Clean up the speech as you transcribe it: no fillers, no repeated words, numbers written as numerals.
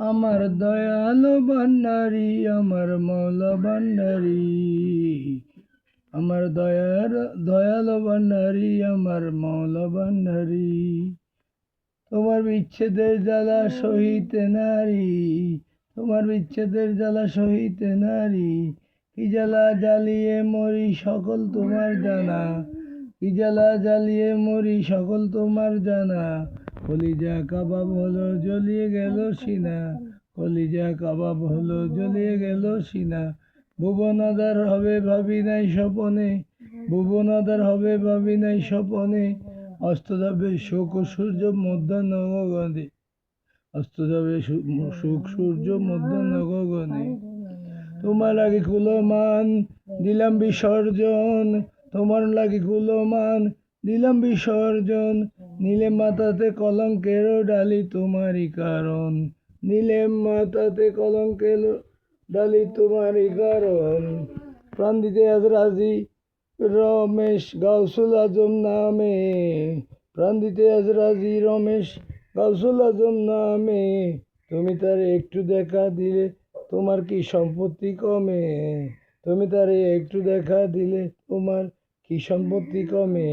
আমার দয়াল ভান্ডারি, আমার মৌলা ভান্ডারি, আমার দয়াল ভান্ডারি, আমার মৌলা ভান্ডারি। তোমার বিচ্ছেদের জ্বালা সহিতে নারী, তোমার বিচ্ছেদের জ্বালা সহিতে নারী, কি জ্বালা জ্বালিয়ে মরি সকল তোমার জানা, কি জ্বালা জ্বালিয়ে মরি সকল তোমার জানা। কলিজা কাবাব হলো জ্বলিয়ে গেল সিনা, কলিজা কাবাব হলো জ্বলিয়ে গেল সিনা। ভুবনাদার হবে ভাবি নাই স্বপনে, ভুবনাদার হবে ভাবি নাই স্বপনে। অস্ত যাবে শোক সূর্য মধ্যাহ্ন গগনে, অস্ত যাবে সুখ সূর্য মধ্যাহ্ন গগনে। তোমার লাগে কুলমান দিলাম বিসর্জন, তোমার লাগে কুলমান দিলাম বিসর্জন। নিলে মাথাতে কলঙ্কের ডালি তোমারই কারণ, নিলে মাথাতে কলঙ্কের ডালি তোমারই কারণ। প্রাণ দিতে আজ রাজি রমেশ গাউসুল আজম নামে, প্রাণ দিতে আজ রাজি রমেশ গাউসুল আজম নামে। তুমি তার একটু দেখা দিলে তোমার কি সম্পত্তি কমে, তুমি তারে একটু দেখা দিলে তোমার কি সম্পত্তি কমে।